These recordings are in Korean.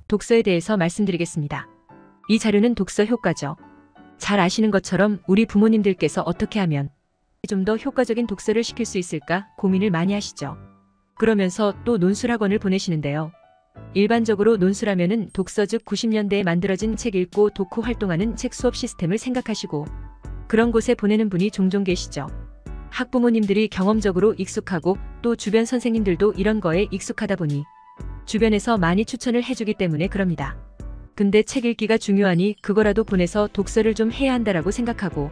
독서에 대해서 말씀드리겠습니다. 이 자료는 독서 효과죠. 잘 아시는 것처럼 우리 부모님들께서 어떻게 하면 좀 더 효과적인 독서를 시킬 수 있을까 고민을 많이 하시죠. 그러면서 또 논술학원을 보내시는데요. 일반적으로 논술하면은 독서 즉 90년대에 만들어진 책 읽고 독후 활동하는 책 수업 시스템을 생각하시고 그런 곳에 보내는 분이 종종 계시죠. 학부모님들이 경험적으로 익숙하고 또 주변 선생님들도 이런 거에 익숙하다 보니 주변에서 많이 추천을 해주기 때문에 그럽니다. 근데 책 읽기가 중요하니 그거라도 보내서 독서를 좀 해야 한다라고 생각하고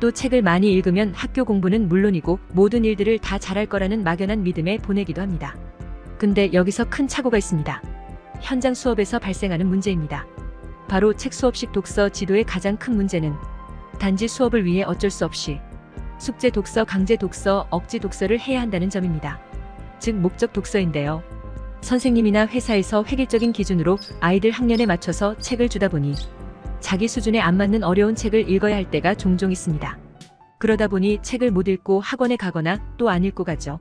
또 책을 많이 읽으면 학교 공부는 물론이고 모든 일들을 다 잘할 거라는 막연한 믿음에 보내기도 합니다. 근데 여기서 큰 착오가 있습니다. 현장 수업에서 발생하는 문제입니다. 바로 책 수업식 독서 지도의 가장 큰 문제는 단지 수업을 위해 어쩔 수 없이 숙제 독서, 강제 독서, 억지 독서를 해야 한다는 점입니다. 즉 목적 독서인데요. 선생님이나 회사에서 획일적인 기준으로 아이들 학년에 맞춰서 책을 주다 보니 자기 수준에 안 맞는 어려운 책을 읽어야 할 때가 종종 있습니다. 그러다 보니 책을 못 읽고 학원에 가거나 또 안 읽고 가죠.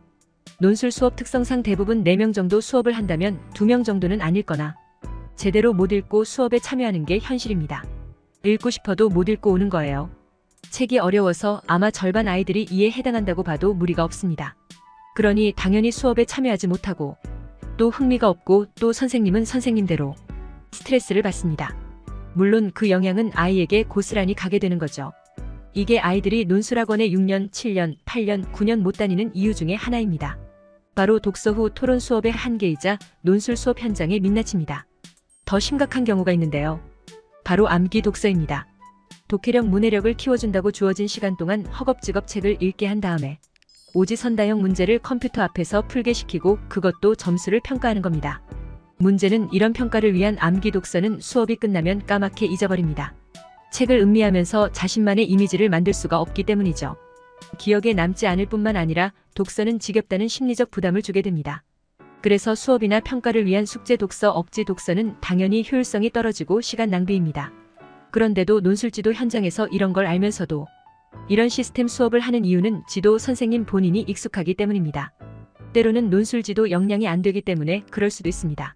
논술 수업 특성상 대부분 4명 정도 수업을 한다면 2명 정도는 안 읽거나 제대로 못 읽고 수업에 참여하는 게 현실입니다. 읽고 싶어도 못 읽고 오는 거예요. 책이 어려워서 아마 절반 아이들이 이에 해당한다고 봐도 무리가 없습니다. 그러니 당연히 수업에 참여하지 못하고 또 흥미가 없고 또 선생님은 선생님대로 스트레스를 받습니다. 물론 그 영향은 아이에게 고스란히 가게 되는 거죠. 이게 아이들이 논술학원에 6년, 7년, 8년, 9년 못 다니는 이유 중에 하나입니다. 바로 독서 후 토론 수업의 한계이자 논술 수업 현장의 민낯입니다. 더 심각한 경우가 있는데요. 바로 암기 독서입니다. 독해력, 문해력을 키워준다고 주어진 시간 동안 허겁지겁 책을 읽게 한 다음에 오지선다형 문제를 컴퓨터 앞에서 풀게 시키고 그것도 점수를 평가하는 겁니다. 문제는 이런 평가를 위한 암기 독서는 수업이 끝나면 까맣게 잊어버립니다. 책을 음미하면서 자신만의 이미지를 만들 수가 없기 때문이죠. 기억에 남지 않을 뿐만 아니라 독서는 지겹다는 심리적 부담을 주게 됩니다. 그래서 수업이나 평가를 위한 숙제 독서, 억지 독서는 당연히 효율성이 떨어지고 시간 낭비입니다. 그런데도 논술지도 현장에서 이런 걸 알면서도 이런 시스템 수업을 하는 이유는 지도 선생님 본인이 익숙하기 때문입니다. 때로는 논술지도 역량이 안 되기 때문에 그럴 수도 있습니다.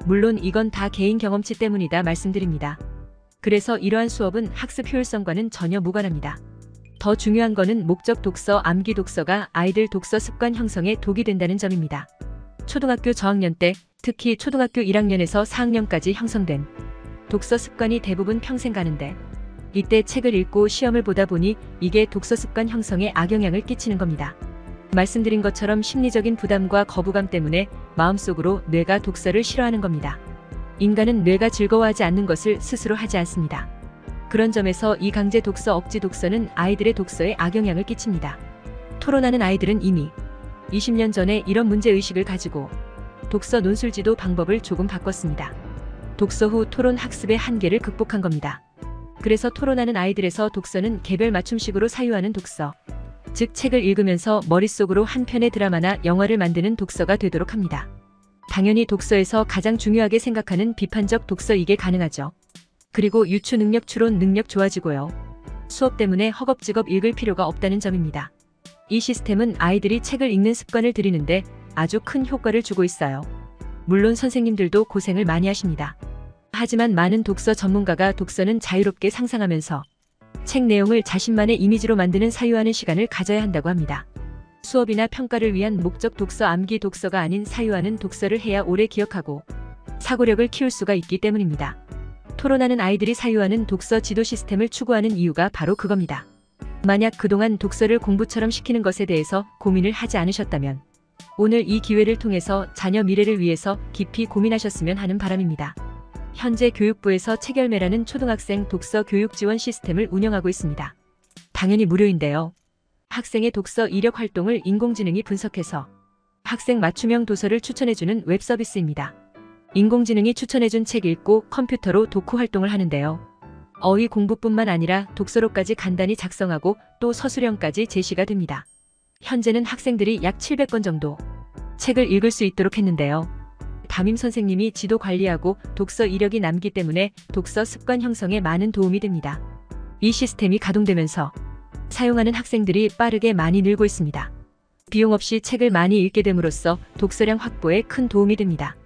물론 이건 다 개인 경험치 때문이다 말씀드립니다. 그래서 이러한 수업은 학습 효율성과는 전혀 무관합니다. 더 중요한 거는 목적 독서, 암기 독서가 아이들 독서 습관 형성에 독이 된다는 점입니다. 초등학교 저학년 때, 특히 초등학교 1학년에서 4학년까지 형성된 독서 습관이 대부분 평생 가는데 이때 책을 읽고 시험을 보다 보니 이게 독서 습관 형성에 악영향을 끼치는 겁니다. 말씀드린 것처럼 심리적인 부담과 거부감 때문에 마음속으로 뇌가 독서를 싫어하는 겁니다. 인간은 뇌가 즐거워하지 않는 것을 스스로 하지 않습니다. 그런 점에서 이 강제 독서, 억지 독서는 아이들의 독서에 악영향을 끼칩니다. 토론하는 아이들은 이미 20년 전에 이런 문제의식을 가지고 독서 논술지도 방법을 조금 바꿨습니다. 독서 후 토론 학습의 한계를 극복한 겁니다. 그래서 토론하는 아이들에서 독서는 개별 맞춤식으로 사유하는 독서, 즉 책을 읽으면서 머릿속으로 한 편의 드라마나 영화를 만드는 독서가 되도록 합니다. 당연히 독서에서 가장 중요하게 생각하는 비판적 독서 이게 가능하죠. 그리고 유추 능력, 추론 능력 좋아지고요. 수업 때문에 허겁지겁 읽을 필요가 없다는 점입니다. 이 시스템은 아이들이 책을 읽는 습관을 들이는데 아주 큰 효과를 주고 있어요. 물론 선생님들도 고생을 많이 하십니다. 하지만 많은 독서 전문가가 독서는 자유롭게 상상하면서 책 내용을 자신만의 이미지로 만드는 사유하는 시간을 가져야 한다고 합니다. 수업이나 평가를 위한 목적 독서, 암기 독서가 아닌 사유하는 독서를 해야 오래 기억하고 사고력을 키울 수가 있기 때문입니다. 토론하는 아이들이 사유하는 독서 지도 시스템을 추구하는 이유가 바로 그겁니다. 만약 그동안 독서를 공부처럼 시키는 것에 대해서 고민을 하지 않으셨다면 오늘 이 기회를 통해서 자녀 미래를 위해서 깊이 고민하셨으면 하는 바람입니다. 현재 교육부에서 책열매라는 초등학생 독서 교육 지원 시스템을 운영하고 있습니다. 당연히 무료인데요. 학생의 독서 이력 활동을 인공지능이 분석해서 학생 맞춤형 도서를 추천해주는 웹 서비스입니다. 인공지능이 추천해준 책 읽고 컴퓨터로 독후 활동을 하는데요. 어휘 공부뿐만 아니라 독서로까지 간단히 작성하고 또 서술형까지 제시가 됩니다. 현재는 학생들이 약 700권 정도 책을 읽을 수 있도록 했는데요. 담임 선생님이 지도 관리하고 독서 이력이 남기 때문에 독서 습관 형성에 많은 도움이 됩니다. 이 시스템이 가동되면서 사용하는 학생들이 빠르게 많이 늘고 있습니다. 비용 없이 책을 많이 읽게 됨으로써 독서량 확보에 큰 도움이 됩니다.